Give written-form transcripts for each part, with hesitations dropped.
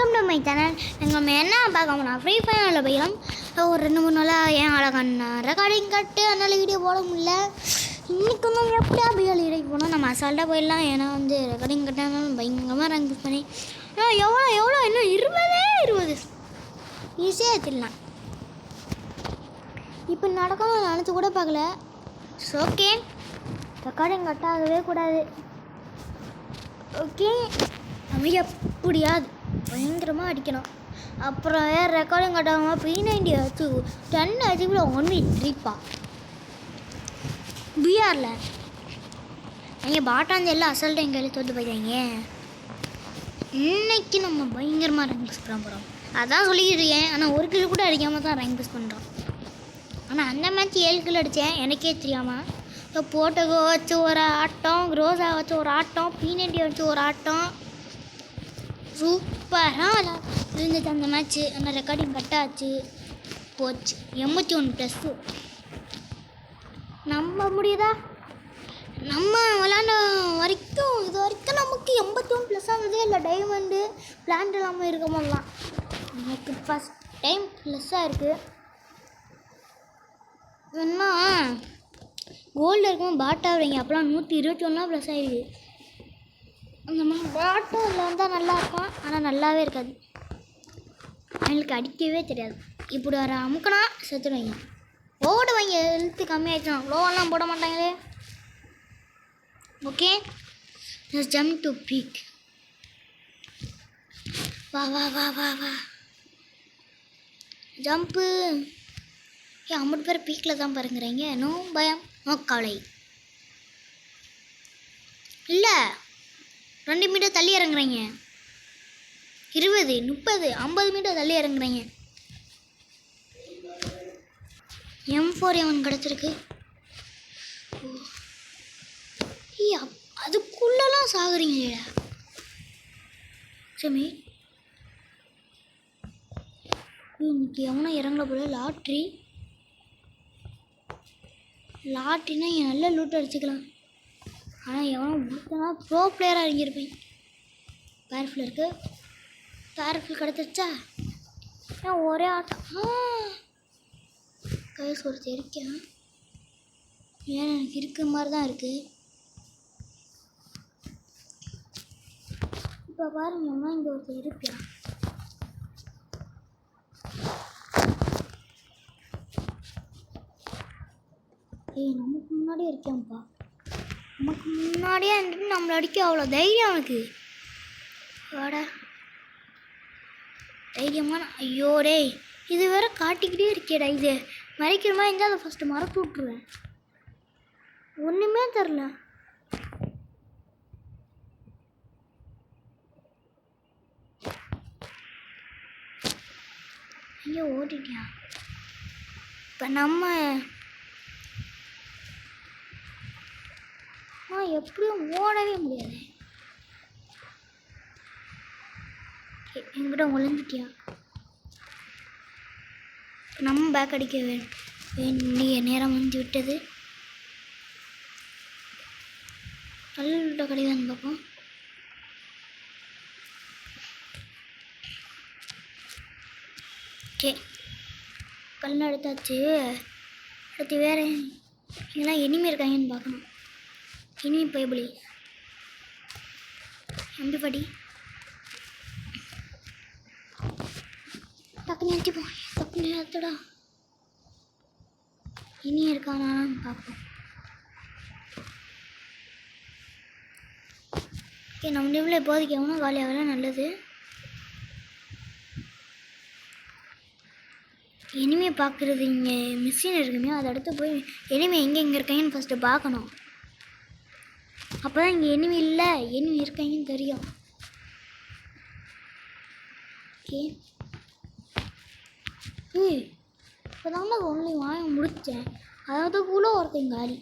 Welcome to my channel. நம்ம என்ன பார்க்க போனால் ஃப்ரீ ஃபயரில் போயிடும். ஒரு 2-3 நாளாக ஏன் அழகான ரெக்கார்டிங் கட்டு அதனால் வீடியோ போட முடியல. இன்றைக்கி வந்து எப்படியா பிஎல் இடைக்கு போனோம், நம்ம அசால்ட்டாக போயிடலாம். ஏன்னா வந்து ரெக்கார்டிங் கட்டாலும் பயங்கரமாக ரேங்க் புக் பண்ணி எவ்வளோ இன்னும் 20 ஈஸியாக எடுத்துடலாம். இப்போ நடக்கணும்னு நினச்சி கூட பார்க்கல. ஓகே, ரெக்கார்டிங் கட்டாகவே கூடாது. ஓகே, நம்ம எப்படியாவது பயங்கரமாக அடிக்கணும். அப்புறம் வேறு ரெக்கார்டிங் கட்டாமல் P90 ஆச்சு 10 அச்சுக்குள்ள 1v3 பிஆரில் அவங்க பாட்டாந்து எல்லாம் அசல்ட்டு எங்கள் கையில் தோற்று போயிட்டாங்க. இன்னைக்கு நம்ம பயங்கரமாக ரேங்க் புஷ் பண்ண போகிறோம். அதான் சொல்லிக்கிட்டு இருக்கேன். ஆனால் ஒரு கிலோ கூட அடிக்காமல் தான் ரேங்க் புஷ் பண்ணுறோம். ஆனால் அந்த மேட்ச் 7 கிலோ அடித்தேன், எனக்கே தெரியாமல். போட்டோகோ வச்சு ஒரு ஆட்டம், க்ரோஸா வச்சு ஒரு ஆட்டம், P90 வச்சு ஒரு ஆட்டம், சூப்பராக இருந்துச்சு அந்த மேட்ச்சு. ஆனால் ரெக்கார்டிங் கட்டாச்சு, போச்சு 81+. நம்ப முடியுதா? நம்ம விளாண்ட வரைக்கும் இது வரைக்கும் நமக்கு 81+ ஆனதே இல்லை. டைமண்டு பிளான்ட் இல்லாமல் இருக்க போதெல்லாம் எனக்கு ஃபஸ்ட் டைம் ப்ளஸ்ஸாக இருக்குது. என்ன கோல்டு இருக்கும் பாட்டாக வைங்க, அப்போலாம் 121 ப்ளஸ் ஆகிடுது. அந்த மாதிரி பாட்டும் இதில் வந்தால் நல்லாயிருக்கும், ஆனால் நல்லாவே இருக்காது. அவங்களுக்கு அடிக்கவே தெரியாது. இப்படி வர அமுக்கினா செத்துடுவாங்க, ஓடுவாங்க. ஹெல்த்து கம்மியாகிடுச்சுனா லோவெல்லாம் போட மாட்டாங்களே. Okay, jump to peak. வா வா வா வா வா ஜம்ப்பு. ஏன் 50 பேர் பீக்கில் தான் பாருங்கிறீங்க. நோ பயம், நோ கவலை. இல்லை, 2 மீட்டர் தள்ளி இறங்குறீங்க. 20, 30, 50 மீட்டர் தள்ளி இறங்குறீங்க. M4A1 கிடச்சிருக்கு. அதுக்குள்ளெல்லாம் சாகுறீங்களே. சரி, இன்னைக்கு எவனா இறங்கல போல. லாட்ரினா என் நல்ல லூட் அடிச்சுக்கலாம். ஆனால் எவனோ முடித்தனா ப்ரோ பிளேயராக இறங்கியிருப்பேன். பேர்ஃபுல் இருக்குது, பேர்ஃபுல் கிடச்சிருச்சா? ஏன் ஒரே ஆட்டம் கைஸ் ஒரு தெரிக்கேன். ஏன் எனக்கு இருக்கிற மாதிரி தான் இருக்குது. இப்போ பாருங்கன்னா இங்கே ஒருத்தர் இருப்பியா. ஏய், நமக்கு முன்னாடியே இருக்கேன்ப்பா. நமக்கு முன்னாடியே இருந்துட்டு நம்மளை அடிக்க அவ்வளோ தைரியம் அவனுக்கு. வாடா தைரியமான. ஐயோ டேய், இது வேற காட்டிக்கிட்டே இருக்கேடா. இது மறைக்கிற மாதிரி இருந்தால் அதை ஃபஸ்ட்டு மறத்து விட்ருவேன். ஒன்றுமே தெரில. ஐயோ ஓடிட்டியா. இப்போ நம்ம எப்படியும் ஓடவே முடியாது. என்கிட்ட ஒளிஞ்சிட்டியா. நம்ம பேக் அடிக்க வேண்டிய நேரம் வந்து விட்டது. நல்ல கிடையாது பார்ப்போம். ஓகே, கல் எடுத்தாச்சு. அடுத்து வேறு இங்கெல்லாம் எனிமே இருக்காங்கன்னு பார்க்கணும். இனிமே பைபிளி எம்பி படி டக்குன்னு ஏற்றிப்போம். டக்குன்னு ஏற்றடா. இனியும் இருக்கானான்னு பார்ப்போம். ஓகே, நம்ம டீமில் இப்போதைக்கு எவனும் காலியாகலாம் நல்லது. எனிமே பார்க்குறது இங்கே மிஷின் இருக்குமே, அதை அடுத்து போய் எனிமே எங்கே இருக்காங்கன்னு ஃபஸ்ட்டு பார்க்கணும். அப்போ தான் இங்கே எனிமே இல்லை, எனிமே இருக்காங்கன்னு தெரியும். ஓகே, இப்போ தாங்க ஒன்லி வாங்க முடித்தேன். அதாவது கூட ஒருத்தன் காலி.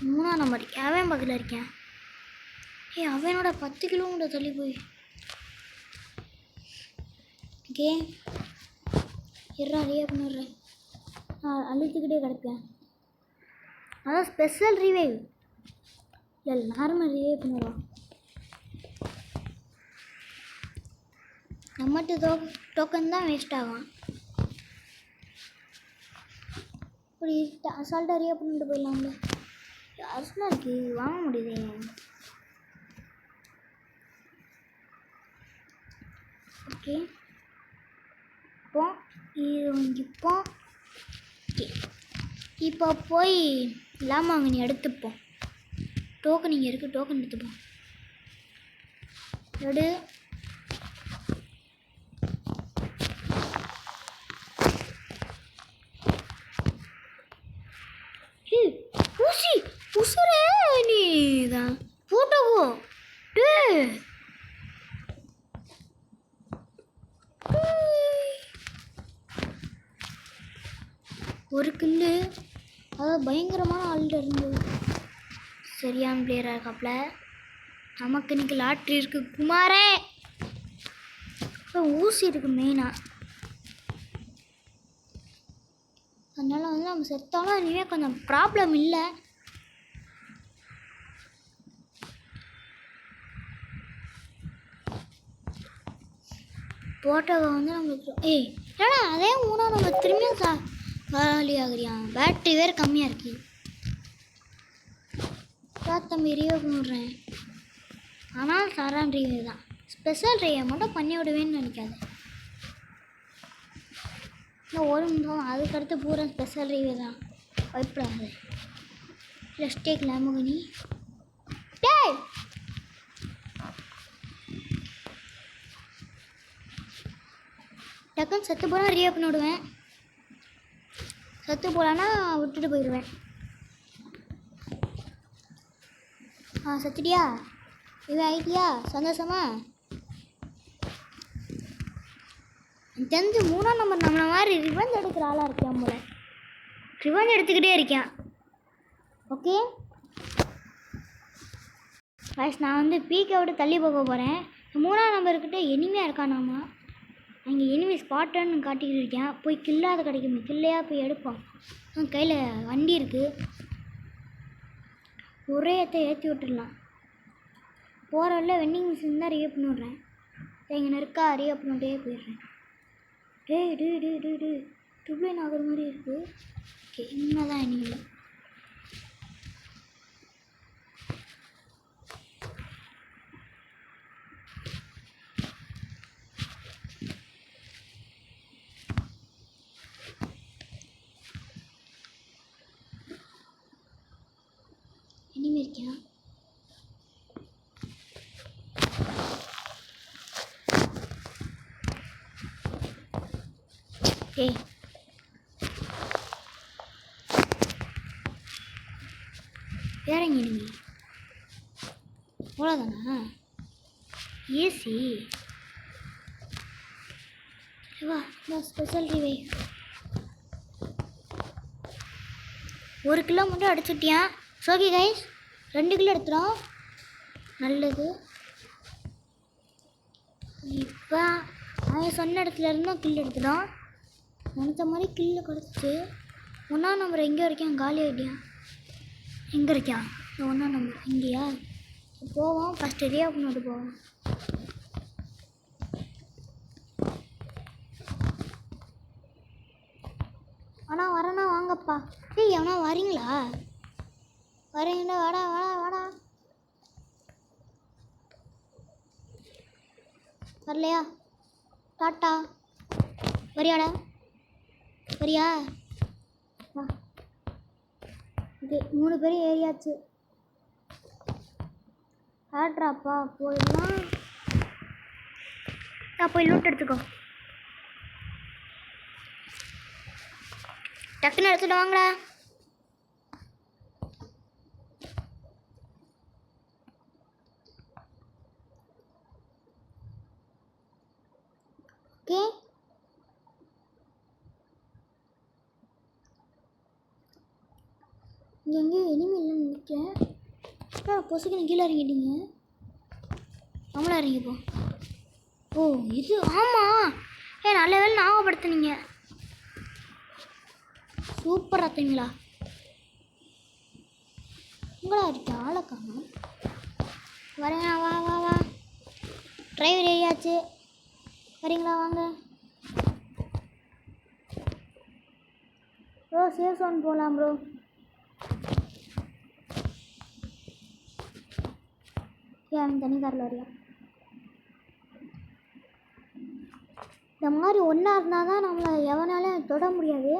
3ஆம் நம்பர் அவன் பக்கத்தில் இருக்கேன். அவனோட 10 கிலோமீட்டர் தள்ளி போய். ஓகே, ரெடியாக பண்ணிடுறேன். அழுத்துக்கிட்டே கிடப்பேன். அதான் ஸ்பெஷல் ரிவைவ் இல்லை, நார்மல் ரிவைவ் பண்ணுவான். நம்மட்டு டோக்கன் தான் வேஸ்ட் ஆகும். இப்படி அசால்ட்டாக ரீ பண்ணிட்டு போயிடலாம்ல. அரசுலாம் இருக்குது வாங்க முடியுது. ஓகே இப்போ இது வாங்கிப்போம். ஓகே இப்போ போய் லாமாங்கனி எடுத்துப்போம். டோக்கன் இங்கே இருக்குது, டோக்கன் எடுத்துப்போம். எடு. ஊசி உசுரே நீ தான் போட்டோவோ ஒரு கில்லு. அதாவது பயங்கரமான ஆள்கிட்ட இருந்தது. சரியான பிளேயராக இருக்காப்புல. நமக்கு இன்னைக்கு லாட்ரி இருக்கு குமாரே. ஊசி இருக்கு மெயினாக. அதனால வந்து நம்ம செத்தாலும் இனிமேல் கொஞ்சம் ப்ராப்ளம் இல்லை. போட்டோவை வந்து நம்மளுக்கு ஏன்னா அதே மூணா நம்ம திரும்பியும் காலி ஆகுறியா. பேட்ரி வேறு கம்மியாக இருக்கு. தம்பி ரீவ் பண்ணுறேன். ஆனால் சாரான் ரீவ் தான். ஸ்பெஷல் ரீவை மட்டும் பண்ணி விடுவேன்னு நினைக்காது. இன்னும் ஒரு நிமிஷம் அதுக்கடுத்து பூரா ஸ்பெஷல் ரீவ் தான். பயப்படாது. ரெஸ்டேக் லாமோகினி டேய் டக்குன்னு செத்து போனால் ரீவ் பண்ணி விடுவேன். செத்து போகலான்னா விட்டுட்டு போயிடுவேன். செத்துட்டியா? இது ஆயிட்டியா? சந்தோஷமா? தெரிஞ்சு 3ஆம் நம்பர் நம்மளை மாதிரி ரிவெஞ்ச் எடுக்கிற ஆளாக இருக்கான் போல. ரிவெஞ்ச் எடுத்துக்கிட்டே இருக்கேன். ஓகே காய்ஸ், நான் வந்து பீக்கை விட்டு தள்ளி போக போகிறேன். 3ஆம் நம்பர்கிட்ட எனிமையாக இருக்கானாமா. அங்கே எனிமி ஸ்பாட்டுன்னு காட்டிக்கிட்டு இருக்கேன். போய் கில்லாத கிடைக்குமே, கில்லையாக போய் எடுப்போம். கையில் வண்டி இருக்குது. ஒரே ஏற்றி விட்டுடலாம். போகிற வழில வெண்டிங் மிஷின் தான் ரீவ் பண்ணி விட்றேன். இங்கே இருக்கா ரீவ் பண்ணிட்டே போயிடுறேன். ட்ரிப்ளைன் ஆகிற மாதிரி இருக்குது. ஓகே இன்னும் தான் இனிமே இனிமே இருக்கேன். வேறங்க இனிமே அவ்வளோதானா? ஏசி வா ஸ்பெஷல் ரிவை 1 கிலோ மட்டும் அடிச்சுட்டியான். ஓகே கைஸ், 2 கிலோ எடுத்துடும். நல்லது. இப்போ அவன் சொன்ன இடத்துல இருந்தும் கில் எடுத்துடும். நினச்ச மாதிரி கில்லு கிடச்சிச்சு. 1ஆம் நம்பர் எங்கே இருக்கான்? காலி ஆகிட்டியா? எங்கே இருக்கான்? 1ஆம் நம்பர் இங்கேயா? போவோம். ஃபஸ்ட்டு ரீவ் பண்ணிட்டு போவோம். ஆனால் வரேண்ணா வாங்கப்பா. எவனா வரீங்களா? வரீங்களா? வாடா வாடா வாடா. வரலையா? டாட்டா. வரியாடா? வரியா? வா. ஓகே 3 பேரும் ஏறியாச்சு. ஆட்ராப்பா போயிடலாம். போய் லூட் எடுத்துக்கோ. டக்குன்னு எடுத்துட்டு வாங்கடா. ஓகே இங்கே எங்கேயும் எனிமி இல்லைன்னு நினைக்கிறேன். பொசுக்கு கீழே இறங்கிட்டீங்க. நம்மளா இறங்கிப்போ. ஓ இது ஆமாம். நல்ல வேலை ஞாபகப்படுத்துனீங்க. சூப்பராக பார்த்தீங்களா? உங்களா இருக்கா? ஆளை காணும். வரேன். வா வா வா. டிரைவர் ஏறியாச்சு. வரீங்களா? வாங்க. ப்ரோ சேஃப் ஒன் போகலாம் ப்ரோ. ஏன் தனி காரில் வரியா? இந்த மாதிரி ஒன்றா இருந்தால் தான் நம்மளை எவனாலும் தொட முடியாது.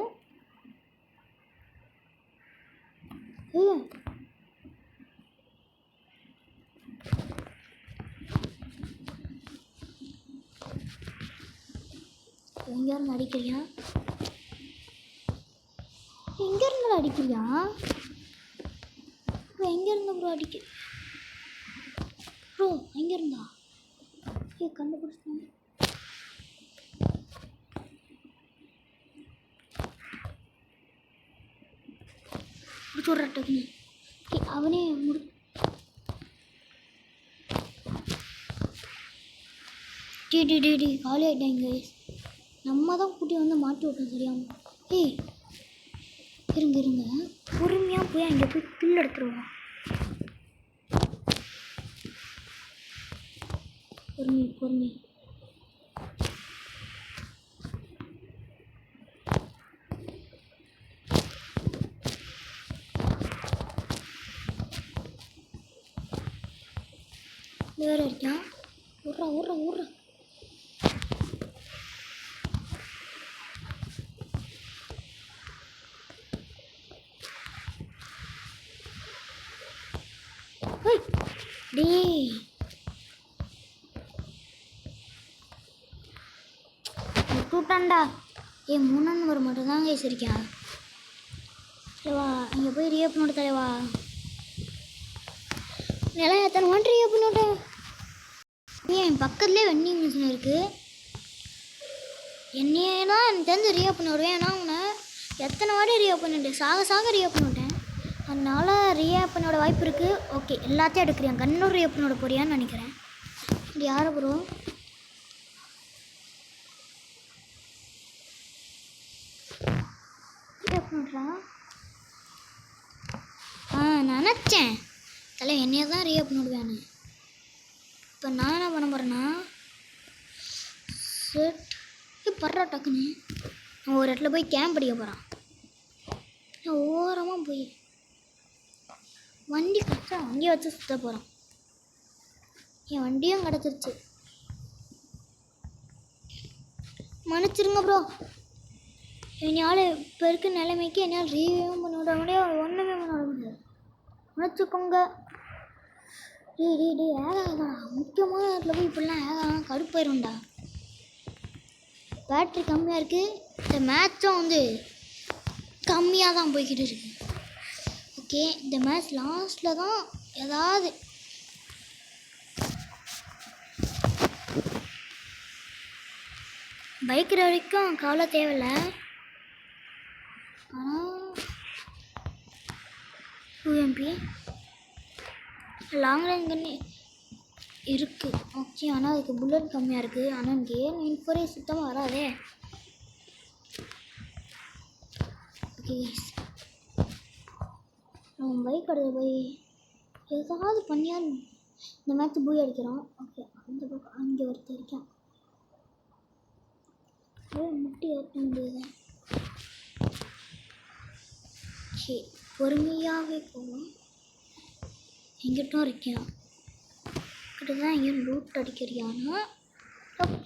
எங்கேருந்து அடிக்கிறியா? எங்கேருந்து அடிக்கிறியா? ப்ரோ எங்கேருந்து ப்ரோ அடிக்க? ப்ரோ எங்கேருந்தா? கண்டுபிடிச்சேன். முடிச்சுட்றட்டுக்குன்னு அவனே டி காலி ஆகிட்டாங்க. நம்ம தான் கூட்டி வந்து மாட்டி விட்டோம் சரியாம. ஏய் இருங்க பொறுமையாக போய் அங்கே போய் கில் எடுத்துருவோம். பொறுமை வேற இருக்கான். ஊர்றா டேய் கூட்டாண்டா. 3 நம்பர் மட்டும் தாங்க வச்சிருக்கியா? தலைவா இங்கே போய் ரியப் நோட்டு தலைவா. நிலம் எத்தனை வாட்டி ரியப் நோட்டு? என் பக்கத்துலேயே வெண்டிங் மிஷின் இருக்குது. என்னையேனா எனக்கு தெரிஞ்சு ரியப் பண்ண விடுவேன். ஏன்னா உன்னை எத்தனை வாட்டி ரியப் பண்ணிட்டு சாக ரியப் பண்ணிவிட்டேன். அதனால் ரியப் பண்ணோட வாய்ப்பு இருக்குது. ஓகே எல்லாத்தையும் எடுக்கிறியா? கண்ணூர் ரியப் பண்ணோட போறியான்னு நினைக்கிறேன். இது யாரை ப்ரோ? நினச்சேன் தலை என்னைய தான் ரியப் பண்ணிவிடுவேன்னு. இப்போ நான் என்ன பண்ண போகிறேன்னா படுறா டக்குன்னு நான் ஒரு இடத்துல போய் கேம்ப் அடிக்க போகிறான். ஓரமாக போய் வண்டி கிடச்சா வண்டியை வச்சு சுற்ற போகிறான். என் வண்டியும் கிடச்சிருச்சு. மன்னிச்சிருங்க ப்ரோ. என்னால் இப்போ இருக்க நிலைமைக்கு என்னால் ரீவியூவும் பண்ண விட முடியாது, ஒன்றுமே பண்ண விட முடியாது. மன்னிச்சுக்கோங்க. டே ஏகாதா முக்கியமான இடத்துல போய் இப்படிலாம் ஏகாதான் கடுப்பாயிரும்டா. பேட்ரி கம்மியாக இருக்குது. இந்த மேட்சும் வந்து கம்மியாக தான் போய்கிட்டு இருக்கு. ஓகே இந்த மேட்ச் லாஸ்ட்டில் தான் ஏதாவது பைக்கிற வரைக்கும் கவலை தேவையில்லை. ஆனால் UMP லாங் ரேஞ்ச் கண்ணி இருக்குது. ஓகே ஆனால் அதுக்கு புல்லட் கம்மியாக இருக்குது. ஆனால் இங்கே இன்ஃபோரே சுத்தமாக வராதே. ஓகே நம்ம பைக் எடுத்து போய் ஏதாவது பண்ணியால் இந்த மேட்ச் போய் அடிக்கிறோம். ஓகே அந்த பக்கம் அங்கே ஒருத்தர் இருக்கேன். முட்டி ஏற்ற முடியாது. ஓகே பொறுமையாகவே போவோம். எங்கிட்டும் இருக்கேன் கிட்ட தான் எங்கேயும் லூட் அடிக்கிறியானா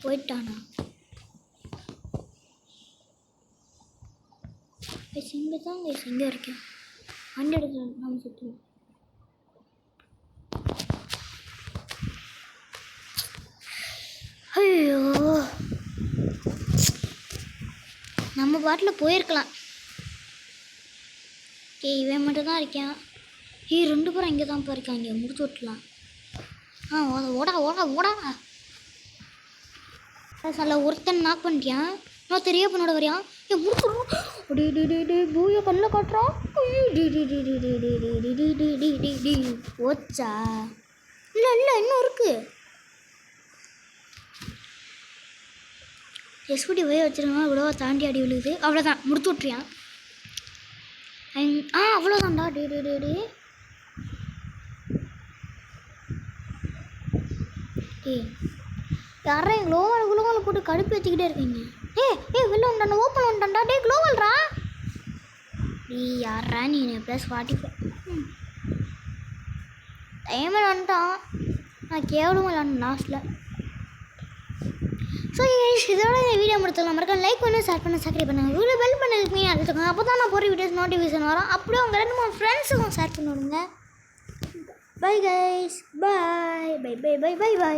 போயிட்டானா? இங்கே தான் எங்கே இருக்கேன். வண்டி எடுக்க நம்ம சுற்றுவோம். ஐயோ நம்ம பாட்டில் போயிருக்கலாம். இவன் மட்டும் தான் இருக்கேன். 2 பேரும் இங்கே தான் போயிருக்காங்க. முடிச்சு விட்டுலாம். ஓடா சில ஒருத்தன் நாக் பண்ணிட்டியான். நான் தெரிய பண்ணோட வரையான். முடிச்சுடுறோம். பூய கல்ல காட்டுறான். ஓச்சா இல்லை இன்னும் இருக்கு. எஸ்பிடி போய் வச்சிருக்கோம். இவ்வளோ தாண்டி அடி விழுகுது. அவ்வளோதான் முடிச்சு விட்றியான். அவ்வளோதான்டா. யாரும் குளோவால் போட்டு கடுப்பு வச்சுக்கிட்டே இருக்கீங்க. வெளில வந்துட்டான், ஓப்பன் வந்துட்டான்டா. டே குளோவல்ரா. யாரா நீ +45 டைமர் வந்துட்டான். நான் கேவலம் விளாண்டேன் லாஸ்ட்டில். ஸோ இதோட இந்த வீடியோ முடிச்சிடலாம். மறக்காம லைக் பண்ணி ஷேர் பண்ணி சப்ஸ்கிரைப் பண்ணுங்கள். வீடியோ பெல் பண்ணி மீன் அடிச்சுக்கோங்க. அப்போ தான் நான் போகிற வீடியோஸ் நோட்டிஃபிகேஷன் வரும். அப்படியே உங்கள் 2-3 ஃப்ரெண்ட்ஸுக்கும் ஷேர் பண்ணி விடுங்க. Bye guys, bye. பை.